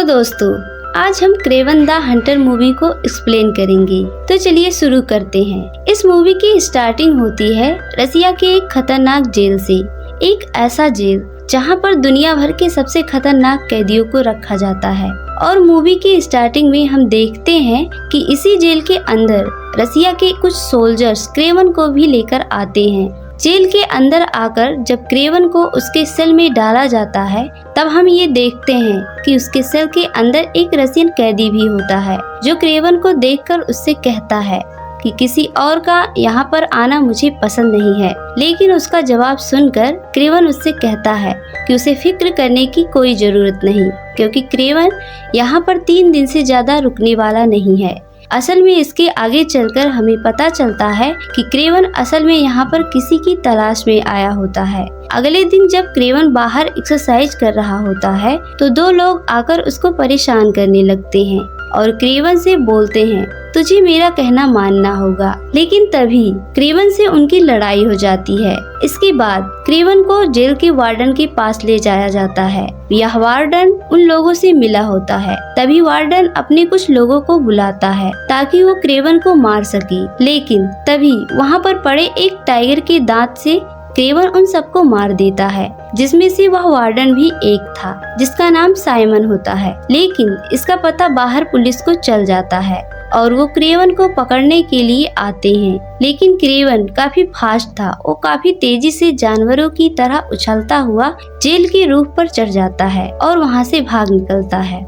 दोस्तों, आज हम क्रेवन द हंटर मूवी को एक्सप्लेन करेंगे। तो चलिए शुरू करते हैं। इस मूवी की स्टार्टिंग होती है रसिया के एक खतरनाक जेल से। एक ऐसा जेल जहां पर दुनिया भर के सबसे खतरनाक कैदियों को रखा जाता है। और मूवी की स्टार्टिंग में हम देखते हैं कि इसी जेल के अंदर रसिया के कुछ सोल्जर्स क्रेवन को भी लेकर आते हैं। जेल के अंदर आकर जब क्रेवन को उसके सेल में डाला जाता है, तब हम ये देखते हैं कि उसके सेल के अंदर एक रसियन कैदी भी होता है, जो क्रेवन को देखकर उससे कहता है कि किसी और का यहाँ पर आना मुझे पसंद नहीं है। लेकिन उसका जवाब सुनकर क्रेवन उससे कहता है कि उसे फिक्र करने की कोई जरूरत नहीं, क्योंकि क्रेवन यहाँ पर 3 दिन से ज्यादा रुकने वाला नहीं है। असल में इसके आगे चलकर हमें पता चलता है कि क्रेवन असल में यहाँ पर किसी की तलाश में आया होता है। अगले दिन जब क्रेवन बाहर एक्सरसाइज कर रहा होता है, तो 2 लोग आकर उसको परेशान करने लगते हैं और क्रेवन से बोलते हैं, तुझे मेरा कहना मानना होगा। लेकिन तभी क्रेवन से उनकी लड़ाई हो जाती है। इसके बाद क्रेवन को जेल के वार्डन के पास ले जाया जाता है। यह वार्डन उन लोगों से मिला होता है। तभी वार्डन अपने कुछ लोगों को बुलाता है ताकि वो क्रेवन को मार सके। लेकिन तभी वहाँ पर पड़े एक टाइगर के दांत से क्रेवन उन सबको मार देता है, जिसमें से वह वार्डन भी एक था, जिसका नाम साइमन होता है। लेकिन इसका पता बाहर पुलिस को चल जाता है और वो क्रेवन को पकड़ने के लिए आते हैं। लेकिन क्रेवन काफी फास्ट था। वो काफी तेजी से जानवरों की तरह उछलता हुआ जेल के रूफ पर चढ़ जाता है और वहाँ से भाग निकलता है।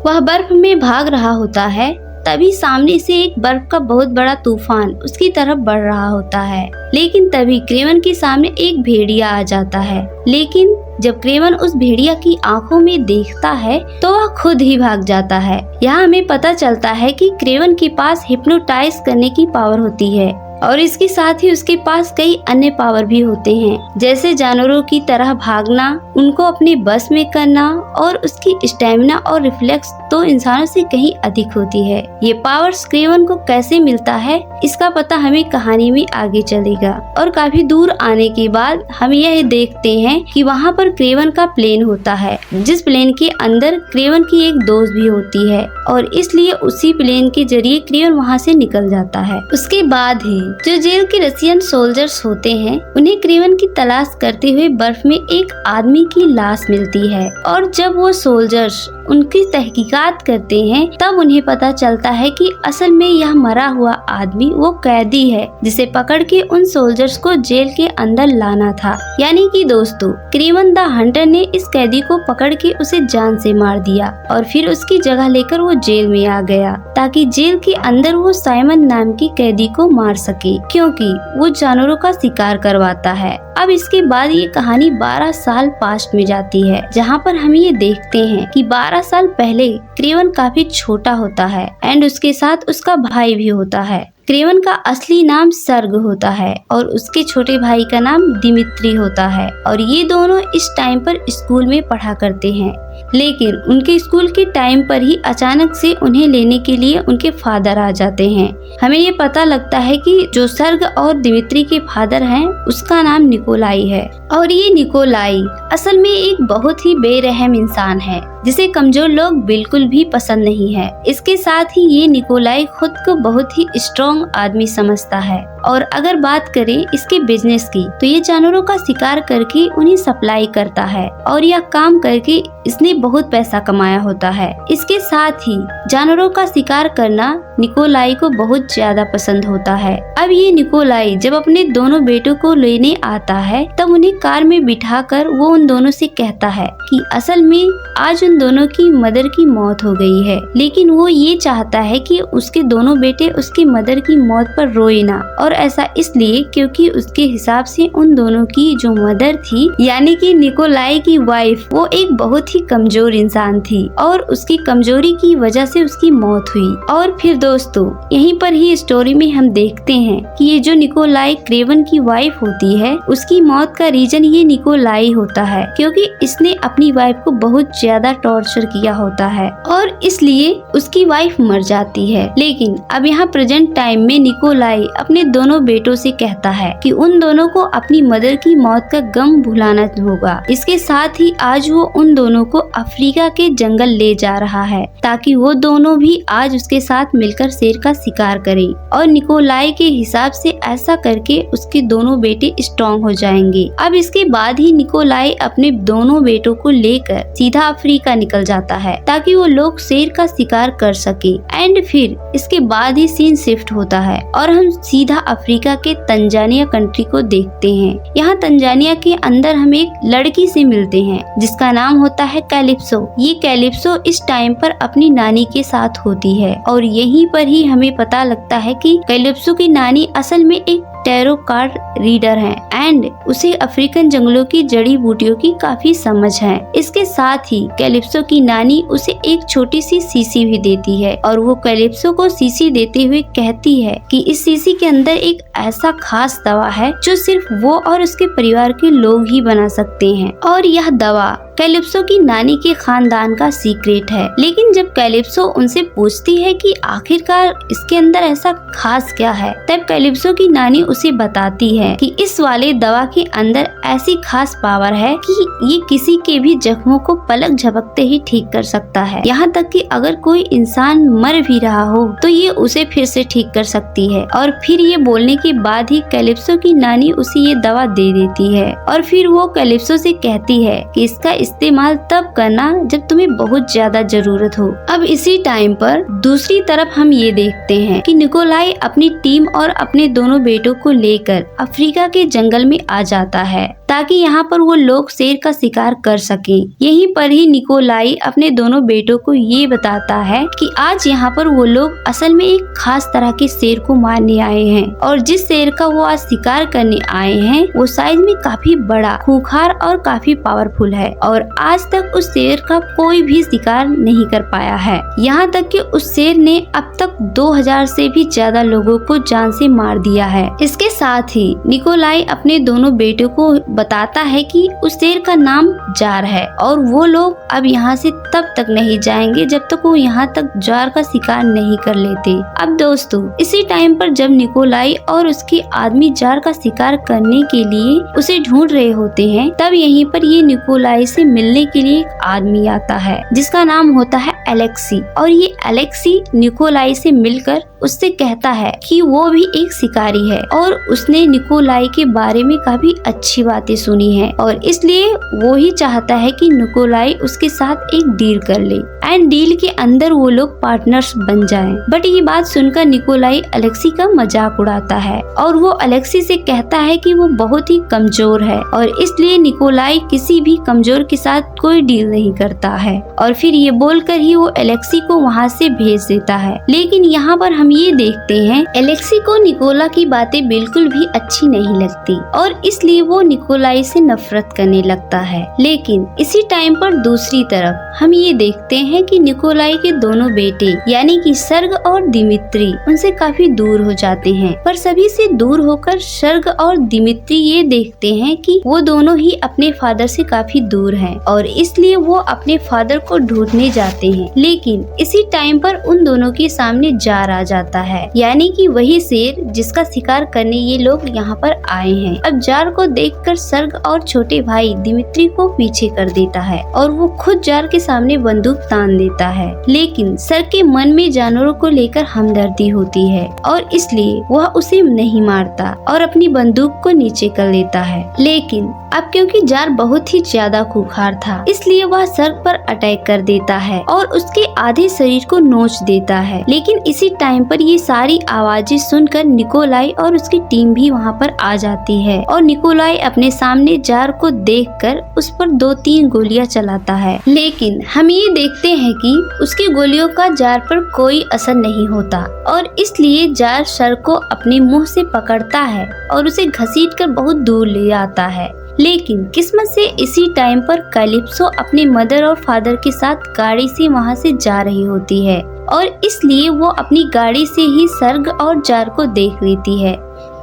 वह बर्फ में भाग रहा होता है। तभी सामने से एक बर्फ का बहुत बड़ा तूफान उसकी तरफ बढ़ रहा होता है। लेकिन तभी क्रेवन के सामने एक भेड़िया आ जाता है। लेकिन जब क्रेवन उस भेड़िया की आंखों में देखता है, तो वह खुद ही भाग जाता है। यहाँ हमें पता चलता है कि क्रेवन के पास हिप्नोटाइज करने की पावर होती है और इसके साथ ही उसके पास कई अन्य पावर भी होते हैं, जैसे जानवरों की तरह भागना, उनको अपने बस में करना, और उसकी स्टेमिना और रिफ्लेक्स तो इंसानों से कहीं अधिक होती है। ये पावर्स क्रेवन को कैसे मिलता है, इसका पता हमें कहानी में आगे चलेगा। और काफी दूर आने के बाद हम यह देखते हैं कि वहाँ पर क्रेवन का प्लेन होता है, जिस प्लेन के अंदर क्रेवन की एक दोस्त भी होती है, और इसलिए उसी प्लेन के जरिए क्रेवन वहाँ से निकल जाता है। उसके बाद ही जो जेल के रसियन सोल्जर्स होते हैं, उन्हें क्रेवन की तलाश करते हुए बर्फ में एक आदमी की लाश मिलती है। और जब वो सोल्जर्स उनकी तहकीकात करते हैं, तब उन्हें पता चलता है कि असल में यह मरा हुआ आदमी वो कैदी है, जिसे पकड़ के उन सोल्जर्स को जेल के अंदर लाना था। यानी कि दोस्तों, क्रेवन द हंटर ने इस कैदी को पकड़ के उसे जान से मार दिया और फिर उसकी जगह लेकर वो जेल में आ गया, ताकि जेल के अंदर वो साइमन नाम की कैदी को मार सके, क्योंकि वो जानवरों का शिकार करवाता है। अब इसके बाद ये कहानी 12 साल पास्ट में जाती है, जहाँ पर हम ये देखते हैं कि 12 साल पहले क्रेवन काफी छोटा होता है एंड उसके साथ उसका भाई भी होता है। क्रेवन का असली नाम सर्ग होता है और उसके छोटे भाई का नाम दिमित्री होता है, और ये दोनों इस टाइम पर स्कूल में पढ़ा करते हैं। लेकिन उनके स्कूल के टाइम पर ही अचानक से उन्हें लेने के लिए उनके फादर आ जाते हैं। हमें ये पता लगता है कि जो सर्ग और दिमित्री के फादर हैं, उसका नाम निकोलाई है, और ये निकोलाई असल में एक बहुत ही बेरहम इंसान है, जिसे कमजोर लोग बिल्कुल भी पसंद नहीं है। इसके साथ ही ये निकोलाई खुद को बहुत ही स्ट्रॉन्ग आदमी समझता है। और अगर बात करें इसके बिजनेस की, तो ये जानवरों का शिकार करके उन्हें सप्लाई करता है, और यह काम करके इसने बहुत पैसा कमाया होता है। इसके साथ ही जानवरों का शिकार करना निकोलाई को बहुत ज्यादा पसंद होता है। अब ये निकोलाई जब अपने दोनों बेटों को लेने आता है, तब उन्हें कार में बिठाकर वो उन दोनों से कहता है कि असल में आज उन दोनों की मदर की मौत हो गई है, लेकिन वो ये चाहता है कि उसके दोनों बेटे उसकी मदर की मौत पर रोए ना। और ऐसा इसलिए क्योंकि उसके हिसाब से उन दोनों की जो मदर थी, यानी कि निकोलाई की वाइफ, वो एक बहुत ही कमजोर इंसान थी और उसकी कमजोरी की वजह से उसकी मौत हुई। और फिर दोस्तों, यहीं पर ही स्टोरी में हम देखते हैं कि ये जो निकोलाई क्रेवन की वाइफ होती है, उसकी मौत का रीजन ये निकोलाई होता है, क्योंकि इसने अपनी वाइफ को बहुत ज्यादा टॉर्चर किया होता है और इसलिए उसकी वाइफ मर जाती है। लेकिन अब यहाँ प्रेजेंट टाइम में निकोलाई अपने दोनों बेटों से कहता है कि उन दोनों को अपनी मदर की मौत का गम भुलाना होगा। इसके साथ ही आज वो उन दोनों को अफ्रीका के जंगल ले जा रहा है ताकि वो दोनों भी आज उसके साथ मिलकर शेर का शिकार करें। और निकोलाई के हिसाब से ऐसा करके उसके दोनों बेटे स्ट्रॉन्ग हो जाएंगे। अब इसके बाद ही निकोलाई अपने दोनों बेटों को लेकर सीधा अफ्रीका निकल जाता है ताकि वो लोग शेर का शिकार कर सके। एंड फिर इसके बाद ही सीन शिफ्ट होता है और हम सीधा अफ्रीका के तंजानिया कंट्री को देखते हैं। यहाँ तंजानिया के अंदर हम एक लड़की से मिलते हैं जिसका नाम होता है कैलिप्सो। ये कैलिप्सो इस टाइम पर अपनी नानी के साथ होती है और यहीं पर ही हमें पता लगता है कि कैलिप्सो की नानी असल में एक टैरो कार्ड रीडर है एंड उसे अफ्रीकन जंगलों की जड़ी बूटियों की काफी समझ है। इसके साथ ही कैलिप्सो की नानी उसे एक छोटी सी शीशी भी देती है और वो कैलिप्सो को शीशी देते हुए कहती है कि इस शीशी के अंदर एक ऐसा खास दवा है जो सिर्फ वो और उसके परिवार के लोग ही बना सकते हैं और यह दवा कैलिप्सो की नानी के खानदान का सीक्रेट है। लेकिन जब कैलिप्सो उनसे पूछती है कि आखिरकार इसके अंदर ऐसा खास क्या है, तब कैलिप्सो की नानी उसे बताती है कि इस वाले दवा के अंदर ऐसी खास पावर है कि ये किसी के भी जख्मों को पलक झपकते ही ठीक कर सकता है। यहाँ तक कि अगर कोई इंसान मर भी रहा हो तो ये उसे फिर से ठीक कर सकती है। और फिर ये बोलने के बाद ही कैलिप्सो की नानी उसे ये दवा दे देती है और फिर वो कैलिप्सो से कहती है कि इसका इस्तेमाल तब करना जब तुम्हें बहुत ज्यादा जरूरत हो। अब इसी टाइम पर दूसरी तरफ हम ये देखते हैं कि निकोलाई अपनी टीम और अपने दोनों बेटों को लेकर अफ्रीका के जंगल में आ जाता है ताकि यहाँ पर वो लोग शेर का शिकार कर सकें। यहीं पर ही निकोलाई अपने दोनों बेटों को ये बताता है कि आज यहाँ पर वो लोग असल में एक खास तरह के शेर को मारने आए हैं और जिस शेर का वो आज शिकार करने आए हैं वो साइज में काफी बड़ा, खूंखार और काफी पावरफुल है और आज तक उस शेर का कोई भी शिकार नहीं कर पाया है। यहाँ तक कि उस शेर ने अब तक 2000 से भी ज्यादा लोगों को जान से मार दिया है। इसके साथ ही निकोलाई अपने दोनों बेटों को बताता है कि उस शेर का नाम जार है और वो लोग अब यहाँ से तब तक नहीं जाएंगे जब तक वो यहाँ तक जार का शिकार नहीं कर लेते। अब दोस्तों इसी टाइम पर जब निकोलाई और उसके आदमी जार का शिकार करने के लिए उसे ढूंढ रहे होते हैं तब यहीं पर ये निकोलाई से मिलने के लिए एक आदमी आता है जिसका नाम होता है एलेक्सी। और ये एलेक्सी निकोलाई से मिलकर उससे कहता है कि वो भी एक शिकारी है और उसने निकोलाई के बारे में काफी अच्छी बातें सुनी है और इसलिए वो ही चाहता है कि निकोलाई उसके साथ एक डील कर ले एंड डील के अंदर वो लोग पार्टनर्स बन जाएं। बट ये बात सुनकर निकोलाई एलेक्सी का मजाक उड़ाता है और वो एलेक्सी से कहता है कि वो बहुत ही कमजोर है और इसलिए निकोलाई किसी भी कमजोर के साथ कोई डील नहीं करता है और फिर ये बोलकर ही वो एलेक्सी को वहाँ से भेज देता है। लेकिन यहाँ पर हम ये देखते हैं एलेक्सी को निकोला की बातें बिल्कुल भी अच्छी नहीं लगती और इसलिए वो निकोलाई से नफरत करने लगता है। लेकिन इसी टाइम पर दूसरी तरफ हम ये देखते हैं कि निकोलाई के दोनों बेटे यानी कि सर्ग और दिमित्री उनसे काफी दूर हो जाते हैं। पर सभी से दूर होकर सर्ग और दिमित्री ये देखते हैं कि वो दोनों ही अपने फादर से काफी दूर हैं और इसलिए वो अपने फादर को ढूंढने जाते हैं। लेकिन इसी टाइम पर उन दोनों के सामने जार आ जाता है यानी कि वही शेर जिसका शिकार करने ये लोग यहाँ पर आए हैं। अब जार को देखकर सर्ग और छोटे भाई दिमित्री को पीछे कर देता है और वो खुद जार के सामने बंदूक तान देता है। लेकिन सर्ग के मन में जानवरों को लेकर हमदर्दी होती है और इसलिए वह उसे नहीं मारता और अपनी बंदूक को नीचे कर लेता है। लेकिन अब क्योंकि जार बहुत ही ज्यादा खूंखार था इसलिए वह सर्ग पर अटैक कर देता है और उसके आधे शरीर को नोच देता है। लेकिन इसी टाइम पर ये सारी आवाजें सुनकर निकोलाई और उसकी टीम भी वहाँ पर आ जाती है और निकोलाई अपने सामने जार को देखकर उस पर 2-3 गोलियां चलाता है। लेकिन हम ये देखते हैं कि उसकी गोलियों का जार पर कोई असर नहीं होता और इसलिए जार सर्ग को अपने मुंह से पकड़ता है और उसे घसीटकर बहुत दूर ले आता है। लेकिन किस्मत से इसी टाइम पर कैलिप्सो अपने मदर और फादर के साथ गाड़ी से वहाँ से जा रही होती है और इसलिए वो अपनी गाड़ी से ही सर्ग और जार को देख लेती है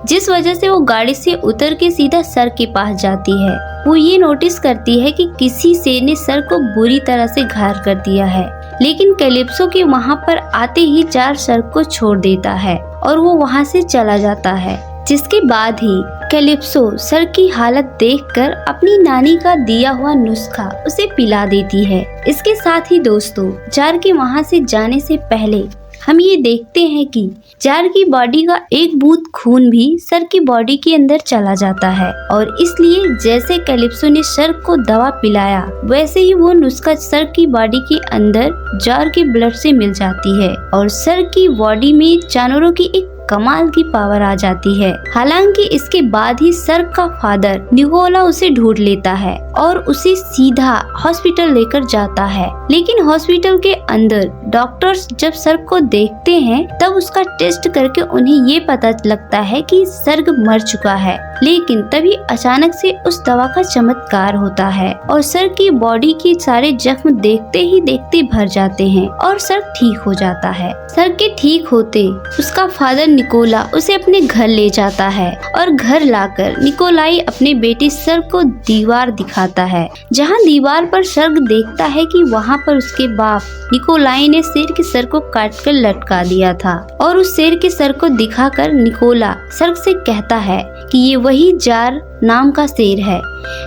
जिस वजह से वो गाड़ी से उतर के सीधा सर्ग के पास जाती है। वो ये नोटिस करती है कि किसी शेर ने सर्ग को बुरी तरह से घायल कर दिया है लेकिन कैलिप्सो के वहाँ पर आते ही जार सर्ग को छोड़ देता है और वो वहाँ से चला जाता है। जिसके बाद ही कैलिप्सो सर्ग की हालत देखकर अपनी नानी का दिया हुआ नुस्खा उसे पिला देती है। इसके साथ ही दोस्तों, जार के वहाँ से जाने से पहले हम ये देखते हैं कि जार की बॉडी का एक बूंद खून भी सर्ग की बॉडी के अंदर चला जाता है और इसलिए जैसे कैलिप्सो ने सर्ग को दवा पिलाया वैसे ही वो नुस्खा सर्ग की बॉडी के अंदर जार के ब्लड से मिल जाती है और सर्ग की बॉडी में जानवरों की एक कमाल की पावर आ जाती है। हालांकि इसके बाद ही सर्ग का फादर निकोला उसे ढूंढ लेता है और उसे सीधा हॉस्पिटल लेकर जाता है। लेकिन हॉस्पिटल के अंदर डॉक्टर्स जब सर्ग को देखते हैं तब उसका टेस्ट करके उन्हें ये पता लगता है कि सर्ग मर चुका है। लेकिन तभी अचानक से उस दवा का चमत्कार होता है और सर्ग की बॉडी के सारे जख्म देखते ही देखते भर जाते हैं और सर्ग ठीक हो जाता है। सर्ग के ठीक होते उसका फादर निकोला उसे अपने घर ले जाता है और घर लाकर निकोलाई अपने बेटे सर्ग को दीवार दिखाता है, जहां दीवार पर सर्ग देखता है कि वहां पर उसके बाप निकोलाई ने शेर के सर को काटकर लटका दिया था और उस शेर के सर को दिखाकर निकोला सर्ग से कहता है कि ये वही जार नाम का शेर है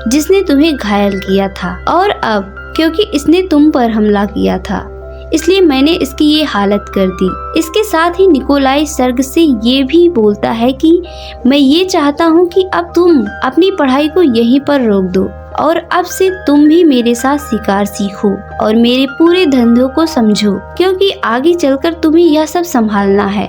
जिसने तुम्हें घायल किया था और अब क्योंकि इसने तुम पर हमला किया था इसलिए मैंने इसकी ये हालत कर दी। इसके साथ ही निकोलाई सर्ग से ये भी बोलता है कि मैं ये चाहता हूँ कि अब तुम अपनी पढ़ाई को यहीं पर रोक दो और अब से तुम भी मेरे साथ शिकार सीखो और मेरे पूरे धंधों को समझो, क्योंकि आगे चलकर तुम्हें यह सब संभालना है।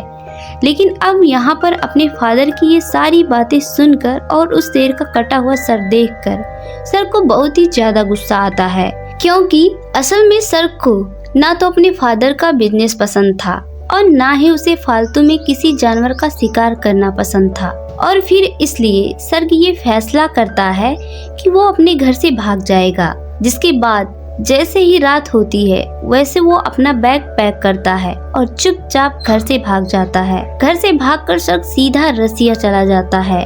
लेकिन अब यहाँ पर अपने फादर की ये सारी बातें सुनकर और उस शेर का कटा हुआ सर देखकर सर्ग को बहुत ही ज्यादा गुस्सा आता है, क्योंकि असल में सर्ग को ना तो अपने फादर का बिजनेस पसंद था और ना ही उसे फालतू में किसी जानवर का शिकार करना पसंद था। और फिर इसलिए सर्ग ये फैसला करता है कि वो अपने घर से भाग जाएगा। जिसके बाद जैसे ही रात होती है वैसे वो अपना बैग पैक करता है और चुपचाप घर से भाग जाता है। घर से भागकर सर्ग सीधा रसिया चला जाता है,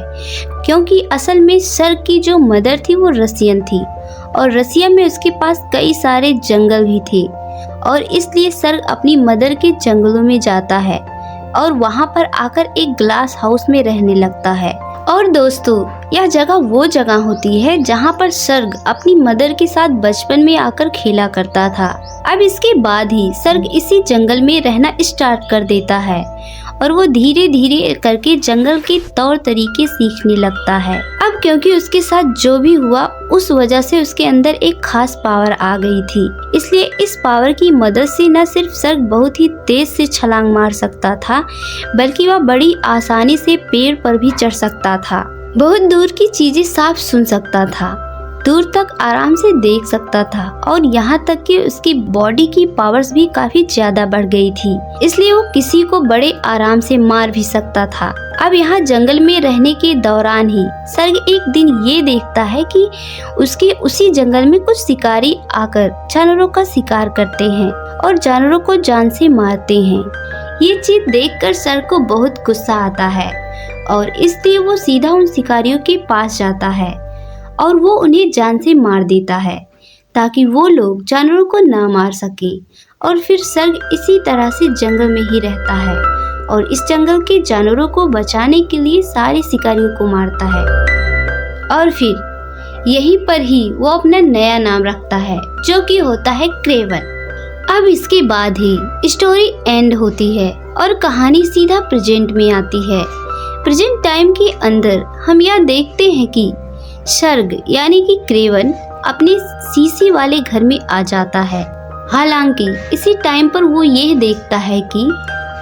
क्योंकि असल में सर्ग की जो मदर थी वो रसियन थी और रसिया में उसके पास कई सारे जंगल भी थे और इसलिए सर्ग अपनी मदर के जंगलों में जाता है और वहाँ पर आकर एक ग्लास हाउस में रहने लगता है। और दोस्तों, यह जगह वो जगह होती है जहाँ पर सर्ग अपनी मदर के साथ बचपन में आकर खेला करता था। अब इसके बाद ही सर्ग इसी जंगल में रहना स्टार्ट कर देता है और वो धीरे धीरे करके जंगल के तौर तरीके सीखने लगता है। अब क्योंकि उसके साथ जो भी हुआ उस वजह से उसके अंदर एक खास पावर आ गई थी, इसलिए इस पावर की मदद से न सिर्फ सर्ग बहुत ही तेज से छलांग मार सकता था बल्कि वह बड़ी आसानी से पेड़ पर भी चढ़ सकता था, बहुत दूर की चीजें साफ सुन सकता था, दूर तक आराम से देख सकता था और यहाँ तक कि उसकी बॉडी की पावर्स भी काफी ज्यादा बढ़ गई थी, इसलिए वो किसी को बड़े आराम से मार भी सकता था। अब यहाँ जंगल में रहने के दौरान ही सर्ग एक दिन ये देखता है कि उसके उसी जंगल में कुछ शिकारी आकर जानवरों का शिकार करते हैं और जानवरों को जान से मारते हैं। ये चीज देखकर सर्ग को बहुत गुस्सा आता है और इसलिए वो सीधा उन शिकारियों के पास जाता है और वो उन्हें जान से मार देता है ताकि वो लोग जानवरों को ना मार सके। और फिर सर्ग इसी तरह से जंगल में ही रहता है और इस जंगल के जानवरों को बचाने के लिए सारे शिकारियों को मारता है और फिर यहीं पर ही वो अपना नया नाम रखता है जो कि होता है क्रेवन। अब इसके बाद ही स्टोरी एंड होती है और कहानी सीधा प्रेजेंट में आती है। प्रेजेंट टाइम के अंदर हम यह देखते हैं कि सर्ग यानी कि क्रेवन अपने सीसी वाले घर में आ जाता है। हालांकि इसी टाइम पर वो ये देखता है कि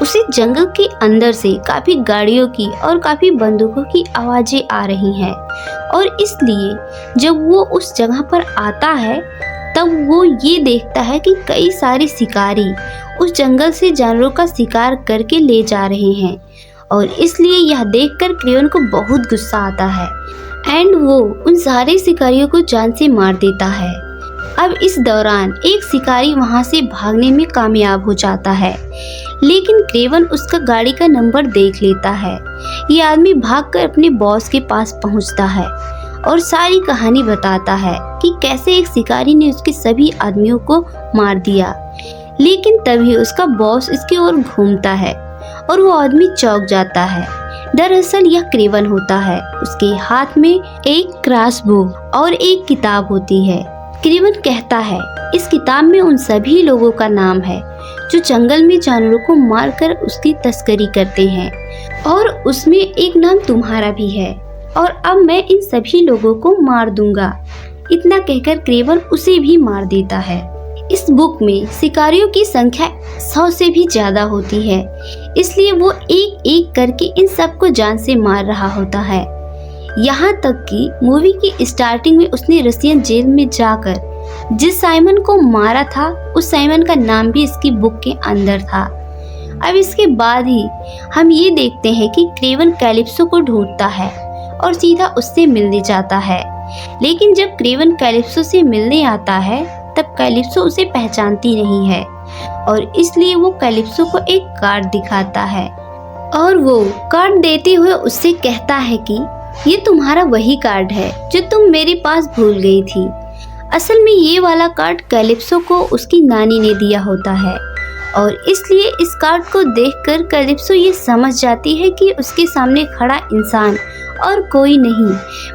उसे जंगल के अंदर से काफी गाड़ियों की और काफी बंदूकों की आवाजें आ रही हैं और इसलिए जब वो उस जगह पर आता है तब वो ये देखता है कि कई सारे शिकारी उस जंगल से जानवरों का शिकार करके ले जा रहे हैं और इसलिए यह देखकर क्रेवन को बहुत गुस्सा आता है एंड वो उन सारे शिकारियों को जान से मार देता है। अब इस दौरान एक शिकारी वहां से भागने में कामयाब हो जाता है, लेकिन क्रेवन उसका गाड़ी का नंबर देख लेता है। ये आदमी भागकर अपने बॉस के पास पहुंचता है और सारी कहानी बताता है कि कैसे एक शिकारी ने उसके सभी आदमियों को मार दिया। लेकिन तभी उसका बॉस इसकी ओर घूमता है और वो आदमी चौंक जाता है। दरअसल यह क्रेवन होता है। उसके हाथ में एक क्रॉसबो और एक किताब होती है। क्रेवन कहता है, इस किताब में उन सभी लोगों का नाम है जो जंगल में जानवरों को मारकर उसकी तस्करी करते हैं, और उसमें एक नाम तुम्हारा भी है, और अब मैं इन सभी लोगों को मार दूंगा। इतना कहकर क्रेवन उसे भी मार देता है। इस बुक में शिकारियों की संख्या 100 से भी ज्यादा होती है, इसलिए वो एक एक करके इन सबको जान से मार रहा होता है। यहाँ तक कि मूवी की स्टार्टिंग में उसने रसियन जेल में जाकर जिस साइमन को मारा था, उस साइमन का नाम भी इसकी बुक के अंदर था। अब इसके बाद ही हम ये देखते हैं कि क्रेवन कैलिप्सो को ढूंढता है और सीधा उससे मिलने जाता है। लेकिन जब क्रेवन कैलिप्सो से मिलने आता है तब कैलिप्सो उसे पहचानती नहीं है, और इसलिए वो कैलिप्सो को एक कार्ड दिखाता है और वो कार्ड देते हुए उससे कहता है कि ये तुम्हारा वही कार्ड है जो तुम मेरे पास भूल गई थी। असल में ये वाला कार्ड कैलिप्सो को उसकी नानी ने दिया होता है, और इसलिए इस कार्ड को देखकर कैलिप्सो ये समझ जाती है कि उसके सामने खड़ा इंसान और कोई नहीं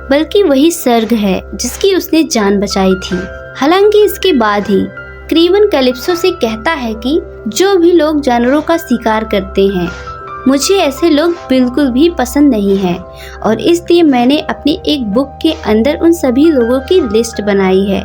बल्कि वही सर्ग है जिसकी उसने जान बचाई थी। हालांकि इसके बाद ही क्रेवन कैलिप्सो से कहता है कि जो भी लोग जानवरों का शिकार करते हैं, मुझे ऐसे लोग बिल्कुल भी पसंद नहीं है, और इसलिए मैंने अपनी एक बुक के अंदर उन सभी लोगों की लिस्ट बनाई है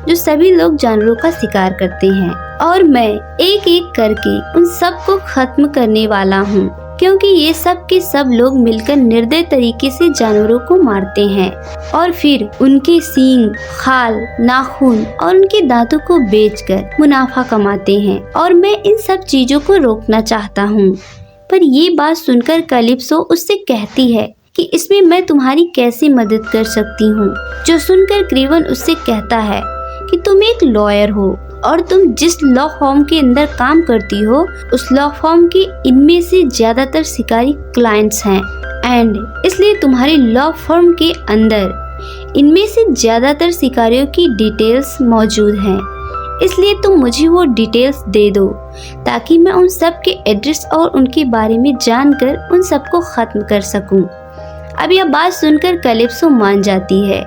जो सभी लोग जानवरों का शिकार करते हैं, और मैं एक एक करके उन सब को खत्म करने वाला हूँ, क्योंकि ये सब के सब लोग मिलकर निर्दय तरीके से जानवरों को मारते हैं और फिर उनके सींग, खाल, नाखून और उनके दांतों को बेचकर मुनाफा कमाते हैं, और मैं इन सब चीजों को रोकना चाहता हूँ। पर ये बात सुनकर कैलिप्सो उससे कहती है कि इसमें मैं तुम्हारी कैसे मदद कर सकती हूँ। जो सुनकर क्रेवन उससे कहता है कि तुम एक लॉयर हो और तुम जिस लॉ फर्म के अंदर काम करती हो, उस लॉ फर्म के इनमें से ज्यादातर शिकारी क्लाइंट्स हैं, एंड इसलिए तुम्हारी लॉ फर्म के अंदर इनमें से ज्यादातर शिकारियों की डिटेल्स मौजूद हैं। इसलिए तुम मुझे वो डिटेल्स दे दो ताकि मैं उन सब के एड्रेस और उनके बारे में जानकर उन सबको खत्म कर सकूं। अब यह बात सुनकर कैलिप्सो मान जाती है,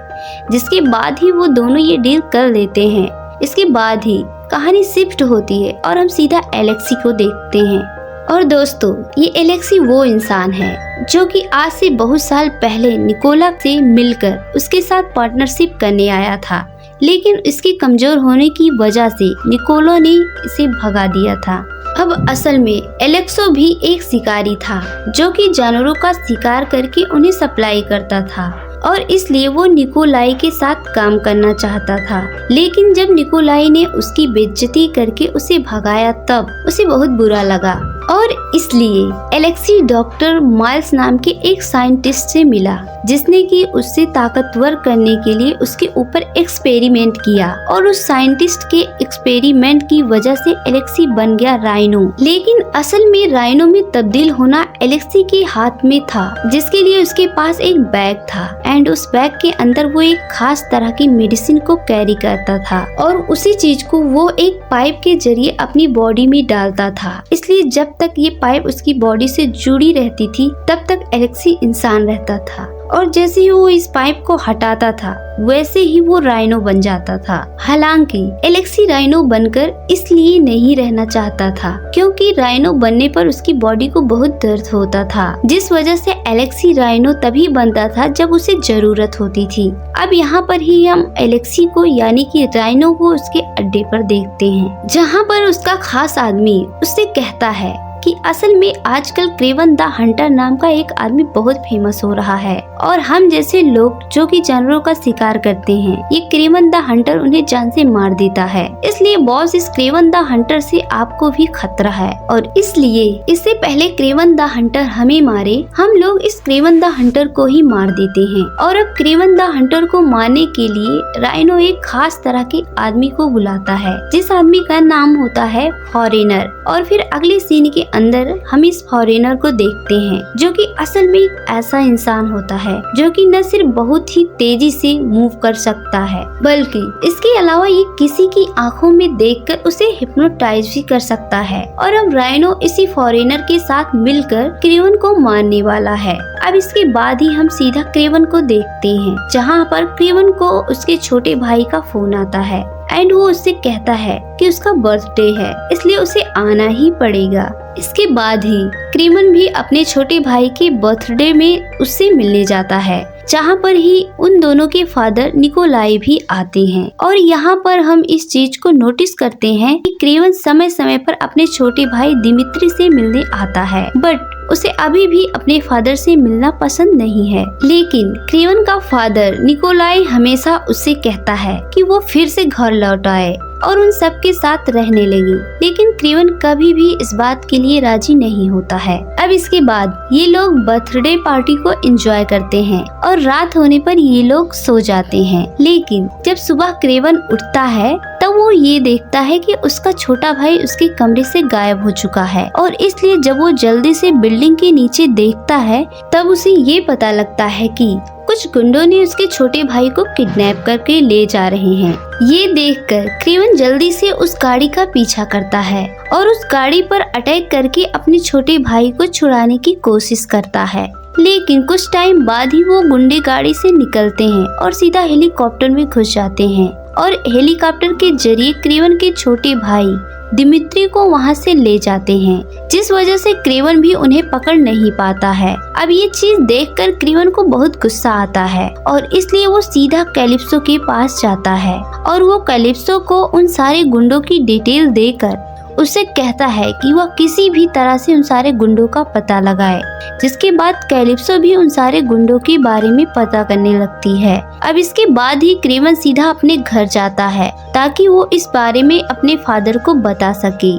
जिसके बाद ही वो दोनों ये डील कर लेते हैं। इसके बाद ही कहानी शिफ्ट होती है और हम सीधा एलेक्सी को देखते हैं। और दोस्तों, ये एलेक्सी वो इंसान है जो कि आज से बहुत साल पहले निकोला से मिलकर उसके साथ पार्टनरशिप करने आया था, लेकिन इसके कमजोर होने की वजह से निकोलो ने इसे भगा दिया था। अब असल में एलेक्सो भी एक शिकारी था जो कि जानवरों का शिकार करके उन्हें सप्लाई करता था, और इसलिए वो निकोलाई के साथ काम करना चाहता था। लेकिन जब निकोलाई ने उसकी बेइज्जती करके उसे भगाया तब उसे बहुत बुरा लगा, और इसलिए एलेक्सी डॉक्टर माइल्स नाम के एक साइंटिस्ट से मिला जिसने कि उससे ताकतवर करने के लिए उसके ऊपर एक्सपेरिमेंट किया, और उस साइंटिस्ट के एक्सपेरिमेंट की वजह से एलेक्सी बन गया राइनो। लेकिन असल में राइनो में तब्दील होना एलेक्सी के हाथ में था, जिसके लिए उसके पास एक बैग था, एंड उस बैग के अंदर वो एक खास तरह की मेडिसिन को कैरी करता था, और उसी चीज को वो एक पाइप के जरिए अपनी बॉडी में डालता था। इसलिए जब तक ये पाइप उसकी बॉडी से जुड़ी रहती थी तब तक एलेक्सी इंसान रहता था, और जैसे ही वो इस पाइप को हटाता था वैसे ही वो राइनो बन जाता था। हालांकि एलेक्सी राइनो बनकर इसलिए नहीं रहना चाहता था क्योंकि राइनो बनने पर उसकी बॉडी को बहुत दर्द होता था, जिस वजह से एलेक्सी राइनो तभी बनता था जब उसे जरूरत होती थी। अब यहाँ पर ही हम एलेक्सी को यानी कि राइनो को उसके अड्डे पर देखते हैं, जहाँ पर उसका खास आदमी उससे कहता है कि असल में आजकल क्रेवन द हंटर नाम का एक आदमी बहुत फेमस हो रहा है, और हम जैसे लोग जो कि जानवरों का शिकार करते हैं, ये क्रेवन द हंटर उन्हें जान से मार देता है। इसलिए बॉस, इस क्रेवन द हंटर से आपको भी खतरा है, और इसलिए इससे पहले क्रेवन द हंटर हमें मारे, हम लोग इस क्रेवन द हंटर को ही मार देते हैं। और अब क्रेवन द हंटर को मारने के लिए राइनो एक खास तरह के आदमी को बुलाता है, जिस आदमी का नाम होता है फॉरेनर। और फिर अगले सीन के अंदर हम इस फॉरेनर को देखते हैं जो कि असल में एक ऐसा इंसान होता है जो कि न सिर्फ बहुत ही तेजी से मूव कर सकता है बल्कि इसके अलावा ये किसी की आंखों में देखकर उसे हिप्नोटाइज भी कर सकता है। और अब राइनो इसी फॉरेनर के साथ मिलकर क्रेवन को मारने वाला है। अब इसके बाद ही हम सीधा क्रेवन को देखते हैं जहाँ पर क्रेवन को उसके छोटे भाई का फोन आता है एंड वो उससे कहता है कि उसका बर्थडे है इसलिए उसे आना ही पड़ेगा। इसके बाद ही क्रेवन भी अपने छोटे भाई के बर्थडे में उससे मिलने जाता है जहाँ पर ही उन दोनों के फादर निकोलाई भी आते हैं। और यहाँ पर हम इस चीज को नोटिस करते हैं कि क्रेवन समय समय पर अपने छोटे भाई दिमित्री से मिलने आता है बट उसे अभी भी अपने फादर से मिलना पसंद नहीं है। लेकिन क्रेवन का फादर निकोलाई हमेशा उससे कहता है कि वो फिर से घर लौट आए और उन सब के साथ रहने लगी, लेकिन क्रेवन कभी भी इस बात के लिए राजी नहीं होता है। अब इसके बाद ये लोग बर्थडे पार्टी को एंजॉय करते हैं और रात होने पर ये लोग सो जाते हैं। लेकिन जब सुबह क्रेवन उठता है तब वो ये देखता है कि उसका छोटा भाई उसके कमरे से गायब हो चुका है और इसलिए जब वो जल्दी से बिल्डिंग के नीचे देखता है तब उसे ये पता लगता है कि कुछ गुंडों ने उसके छोटे भाई को किडनैप करके ले जा रहे हैं। ये देखकर क्रेवन जल्दी से उस गाड़ी का पीछा करता है और उस गाड़ी पर अटैक करके अपने छोटे भाई को छुड़ाने की कोशिश करता है। लेकिन कुछ टाइम बाद ही वो गुंडे गाड़ी से निकलते हैं और सीधा हेलीकॉप्टर में घुस जाते हैं और हेलीकॉप्टर के जरिए क्रेवन के छोटे भाई दिमित्री को वहां से ले जाते हैं, जिस वजह से क्रेवन भी उन्हें पकड़ नहीं पाता है। अब ये चीज देखकर क्रेवन को बहुत गुस्सा आता है और इसलिए वो सीधा कैलिप्सो के पास जाता है और वो कैलिप्सो को उन सारे गुंडों की डिटेल देकर उससे कहता है कि वह किसी भी तरह से उन सारे गुंडों का पता लगाए। जिसके बाद कैलिप्सो भी उन सारे गुंडों के बारे में पता करने लगती है। अब इसके बाद ही क्रेवन सीधा अपने घर जाता है ताकि वो इस बारे में अपने फादर को बता सके।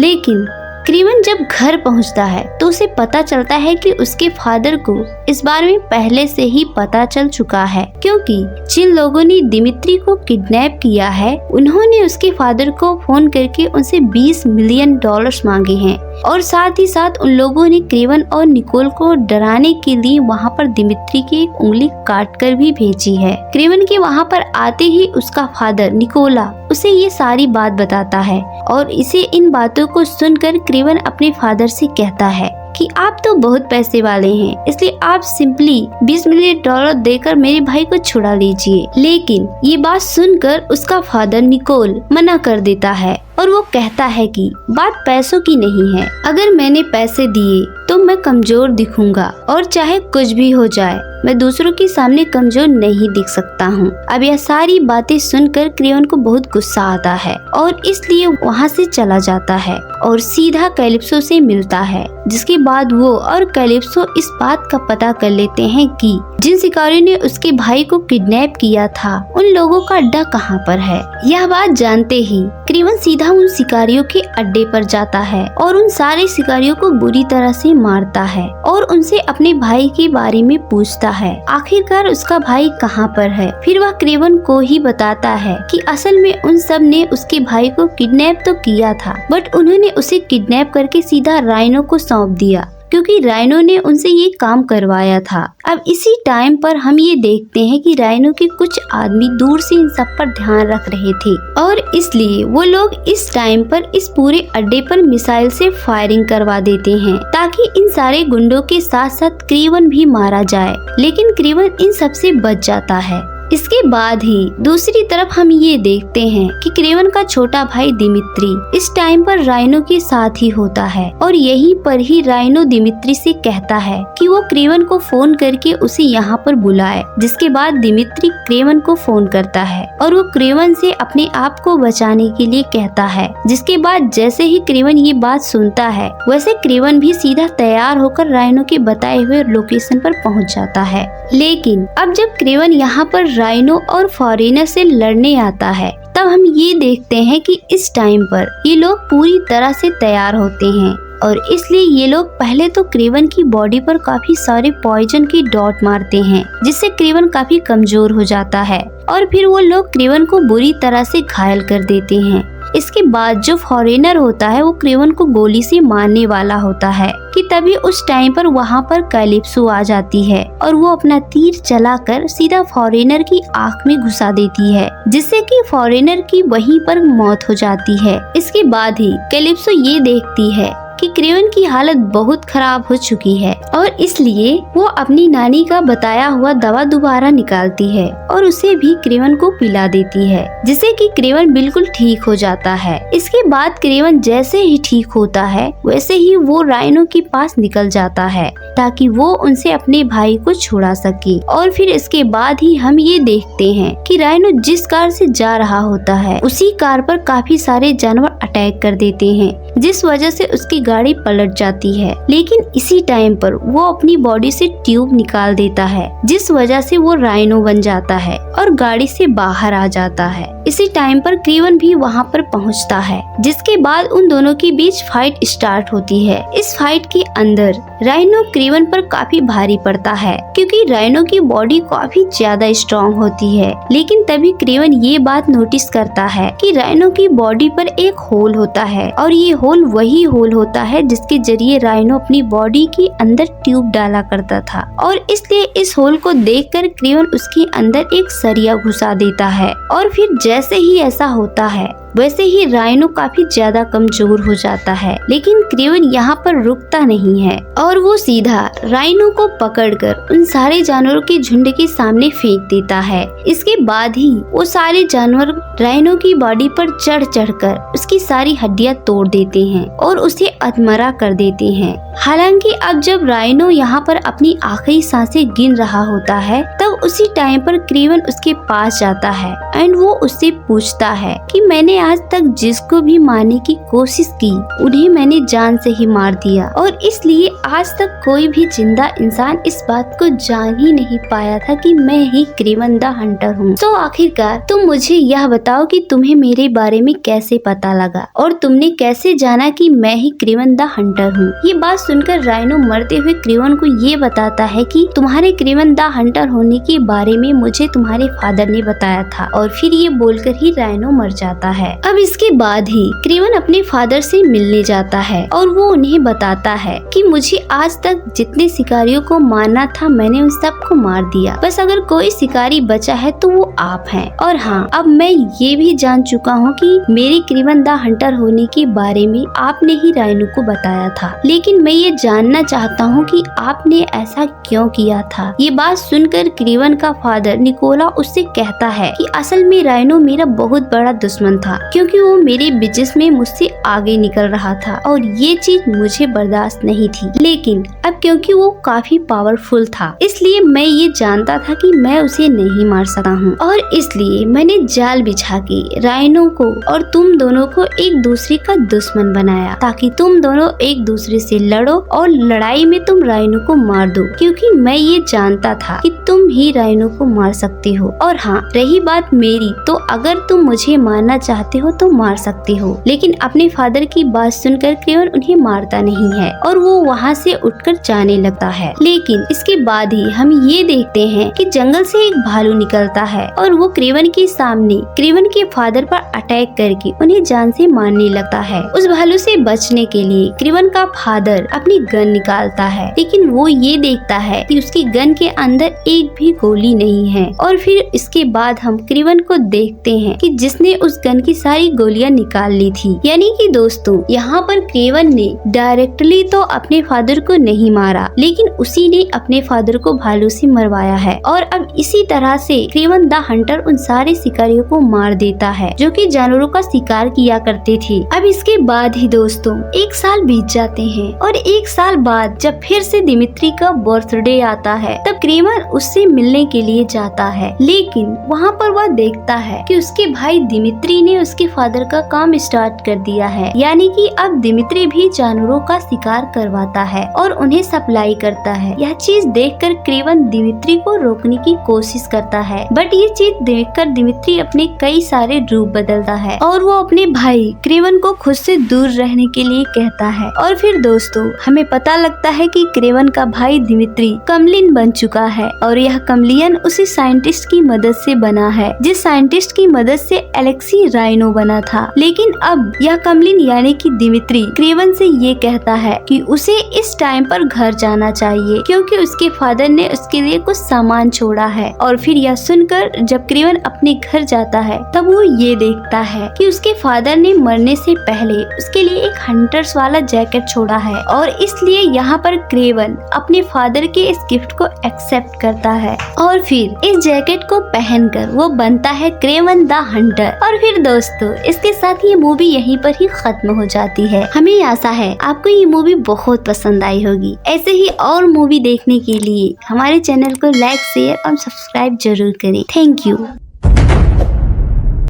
लेकिन क्रेवन जब घर पहुंचता है तो उसे पता चलता है कि उसके फादर को इस बारे में पहले से ही पता चल चुका है, क्योंकि जिन लोगों ने दिमित्री को किडनैप किया है उन्होंने उसके फादर को फोन करके उनसे $20 मिलियन मांगे हैं और साथ ही साथ उन लोगों ने क्रेवन और निकोल को डराने के लिए वहां पर दिमित्री की एक उंगली काट कर भी भेजी है। क्रेवन के वहां पर आते ही उसका फादर निकोला उसे ये सारी बात बताता है और इसे इन बातों को सुनकर क्रेवन अपने फादर से कहता है कि आप तो बहुत पैसे वाले हैं, इसलिए आप सिंपली $20 मिलियन देकर मेरे भाई को छुड़ा लीजिए। लेकिन ये बात सुनकर उसका फादर निकोल मना कर देता है और वो कहता है कि बात पैसों की नहीं है, अगर मैंने पैसे दिए तो मैं कमजोर दिखूंगा और चाहे कुछ भी हो जाए मैं दूसरों के सामने कमजोर नहीं दिख सकता हूँ। अब यह सारी बातें सुनकर क्रेवन को बहुत गुस्सा आता है और इसलिए वहाँ से चला जाता है और सीधा कैलिप्सो से मिलता है। जिसके बाद वो और कैलिप्सो इस बात का पता कर लेते हैं कि जिन शिकारियों ने उसके भाई को किडनैप किया था उन लोगों का अड्डा कहाँ पर है। यह बात जानते ही क्रेवन सीधा उन शिकारियों के अड्डे पर जाता है और उन सारे शिकारियों को बुरी तरह से मारता है और उनसे अपने भाई के बारे में पूछता है। आखिरकार उसका भाई कहाँ पर है। फिर वह क्रेवन को ही बताता है कि असल में उन सब ने उसके भाई को किडनैप तो किया था बट उन्होंने उसे किडनैप करके सीधा राइनो को सौंप दिया, क्योंकि राइनो ने उनसे ये काम करवाया था। अब इसी टाइम पर हम ये देखते हैं कि राइनो के कुछ आदमी दूर से इन सब पर ध्यान रख रहे थे और इसलिए वो लोग इस टाइम पर इस पूरे अड्डे पर मिसाइल से फायरिंग करवा देते हैं ताकि इन सारे गुंडों के साथ साथ क्रेवन भी मारा जाए। लेकिन क्रेवन इन सब से बच जाता है। इसके बाद ही दूसरी तरफ हम ये देखते हैं कि क्रेवन का छोटा भाई दिमित्री इस टाइम पर राइनो के साथ ही होता है और यहीं पर ही राइनो दिमित्री से कहता है कि वो क्रेवन को फोन करके उसे यहाँ पर बुलाए। जिसके बाद दिमित्री क्रेवन को फोन करता है और वो क्रेवन से अपने आप को बचाने के लिए कहता है। जिसके बाद जैसे ही क्रेवन ये बात सुनता है वैसे क्रेवन भी सीधा तैयार होकर राइनो के बताए हुए लोकेशन पर पहुँच जाता है। लेकिन अब जब क्रेवन यहाँ पर राइनो और फॉरेनर से लड़ने आता है तब हम ये देखते हैं कि इस टाइम पर ये लोग पूरी तरह से तैयार होते हैं और इसलिए ये लोग पहले तो क्रेवन की बॉडी पर काफी सारे पॉइजन की डॉट मारते हैं जिससे क्रेवन काफी कमजोर हो जाता है और फिर वो लोग क्रेवन को बुरी तरह से घायल कर देते हैं। इसके बाद जो फॉरेनर होता है वो क्रेवन को गोली से मारने वाला होता है कि तभी उस टाइम पर वहाँ पर कैलिप्सो आ जाती है और वो अपना तीर चलाकर सीधा फॉरेनर की आँख में घुसा देती है, जिससे कि फॉरेनर की वहीं पर मौत हो जाती है। इसके बाद ही कैलिप्सो ये देखती है कि क्रेवन की हालत बहुत खराब हो चुकी है और इसलिए वो अपनी नानी का बताया हुआ दवा दोबारा निकालती है और उसे भी क्रेवन को पिला देती है, जिससे कि क्रेवन बिल्कुल ठीक हो जाता है। इसके बाद क्रेवन जैसे ही ठीक होता है वैसे ही वो राइनो के पास निकल जाता है ताकि वो उनसे अपने भाई को छुड़ा सके। और फिर इसके बाद ही हम ये देखते हैं कि राइनो जिस कार से जा रहा होता है उसी कार पर काफी सारे जानवर अटैक कर देते हैं, जिस वजह से उसकी गाड़ी पलट जाती है। लेकिन इसी टाइम पर वो अपनी बॉडी से ट्यूब निकाल देता है, जिस वजह से वो राइनो बन जाता है और गाड़ी से बाहर आ जाता है। इसी टाइम पर क्रेवन भी वहाँ पर पहुँचता है, जिसके बाद उन दोनों के बीच फाइट स्टार्ट होती है। इस फाइट के अंदर राइनो क्रेवन पर काफी भारी पड़ता है क्योंकि राइनो की बॉडी काफी ज्यादा स्ट्रॉन्ग होती है। लेकिन तभी क्रेवन ये बात नोटिस करता है कि राइनो की बॉडी पर एक होल होता है और ये होल वही होल होता है जिसके जरिए राइनो अपनी बॉडी के अंदर ट्यूब डाला करता था और इसलिए इस होल को देखकर क्रेवन उसके अंदर एक सरिया घुसा देता है। और फिर जैसे ही ऐसा होता है वैसे ही राइनो काफी ज्यादा कमजोर हो जाता है। लेकिन क्रेवन यहाँ पर रुकता नहीं है और वो सीधा राइनो को पकड़कर उन सारे जानवरों के झुंड के सामने फेंक देता है। इसके बाद ही वो सारे जानवर राइनो की बॉडी पर चढ़ चढ़कर उसकी सारी हड्डियां तोड़ देते हैं और उसे अधमरा कर देते हैं। हालांकि अब जब राइनो यहाँ पर अपनी आखिरी सांसें गिन रहा होता है तब उसी टाइम पर क्रेवन उसके पास जाता है एंड वो उससे पूछता है कि मैंने आज तक जिसको भी मारने की कोशिश की उन्हें मैंने जान से ही मार दिया और इसलिए आज तक कोई भी जिंदा इंसान इस बात को जान ही नहीं पाया था कि मैं ही क्रेवन द हंटर हूँ। तो आखिरकार तुम मुझे यह बताओ कि तुम्हें मेरे बारे में कैसे पता लगा और तुमने कैसे जाना कि मैं ही क्रेवन द हंटर हूँ। ये बात सुनकर राइनो मरते हुए क्रेवन को ये बताता है कि तुम्हारे क्रेवन द हंटर होने के बारे में मुझे तुम्हारे फादर ने बताया था और फिर ये बोलकर ही राइनो मर जाता है। अब इसके बाद ही क्रेवन अपने फादर से मिलने जाता है और वो उन्हें बताता है कि मुझे आज तक जितने शिकारियों को मारना था मैंने उन सबको मार दिया, बस अगर कोई शिकारी बचा है तो वो आप हैं। और हाँ, अब मैं ये भी जान चुका हूँ कि मेरे क्रेवन द हंटर होने के बारे में आपने ही राइनो को बताया था, लेकिन मैं ये जानना चाहता हूँ कि आपने ऐसा क्यों किया था। ये बात सुनकर क्रेवन का फादर निकोला उससे कहता है कि असल में राइनो मेरा बहुत बड़ा दुश्मन था क्योंकि वो मेरे बिजनेस में मुझसे आगे निकल रहा था और ये चीज मुझे बर्दाश्त नहीं थी। लेकिन अब क्योंकि वो काफी पावरफुल था इसलिए मैं ये जानता था कि मैं उसे नहीं मार सकता हूँ और इसलिए मैंने जाल बिछा के राइनो को और तुम दोनों को एक दूसरे का दुश्मन बनाया ताकि तुम दोनों एक दूसरे से लड़ो और लड़ाई में तुम राइनो को मार दो, क्योंकि मैं ये जानता था कि तुम ही राइनो को मार सकते हो। और हाँ, रही बात मेरी, तो अगर तुम मुझे मारना चाहते हो तो मार सकते हो। लेकिन अपने फादर की बात सुनकर क्रेवन उन्हें मारता नहीं है और वो वहाँ से उठकर जाने लगता है। लेकिन इसके बाद ही हम ये देखते हैं कि जंगल से एक भालू निकलता है और वो क्रेवन के सामने क्रेवन के फादर पर अटैक करके उन्हें जान से मारने लगता है। उस भालू से बचने के लिए क्रेवन का फादर अपनी गन निकालता है, लेकिन वो ये देखता है कि उसकी गन के अंदर एक भी गोली नहीं है। और फिर इसके बाद हम क्रेवन को देखते हैं कि जिसने उस गन की सारी गोलियां निकाल ली थी। यानी कि दोस्तों, यहाँ पर क्रेवन ने डायरेक्टली तो अपने फादर को नहीं मारा, लेकिन उसी ने अपने फादर को भालू से मरवाया है। और अब इसी तरह से क्रेवन द हंटर उन सारे शिकारियों को मार देता है जो कि जानवरों का शिकार किया करते थे। अब इसके बाद ही दोस्तों 1 साल बीत जाते हैं और 1 साल बाद जब फिर से दिमित्री का बर्थडे आता है तब क्रेवन उससे मिलने के लिए जाता है। लेकिन वहाँ पर वह देखता है कि उसके भाई दिमित्री ने उसके फादर का काम स्टार्ट कर दिया है, यानी कि अब दिमित्री भी जानवरों का शिकार करवाता है और उन्हें सप्लाई करता है। यह चीज देखकर क्रेवन दिमित्री को रोकने की कोशिश करता है, बट ये चीज देखकर दिमित्री अपने कई सारे रूप बदलता है और वो अपने भाई क्रेवन को खुद से दूर रहने के लिए कहता है। और फिर दोस्तों हमें पता लगता है कि क्रेवन का भाई दिमित्री कमलिन बन चुका है और यह कमलियन उसी साइंटिस्ट की मदद से बना है जिस साइंटिस्ट की मदद से एलेक्सी राइनो बना था। लेकिन अब यह कमलिन यानी कि दिमित्री क्रेवन से ये कहता है कि उसे इस टाइम पर घर जाना चाहिए क्योंकि उसके फादर ने उसके लिए कुछ सामान छोड़ा है। और फिर यह सुनकर जब क्रेवन अपने घर जाता है तब वो ये देखता है कि उसके फादर ने मरने से पहले उसके लिए एक हंटर्स वाला जैकेट छोड़ा है और इसलिए यहाँ पर क्रेवन अपने फादर के इस गिफ्ट को एक्सेप्ट करता है और फिर इस जैकेट को पहनकर वो बनता है क्रेवन द हंटर। और फिर दोस्तों इसके साथ ये मूवी यहीं पर ही खत्म हो जाती है। हमें आशा है आपको ये मूवी बहुत पसंद आई होगी। ऐसे ही और मूवी देखने के लिए हमारे चैनल को लाइक शेयर और सब्सक्राइब जरूर करें। Thank you.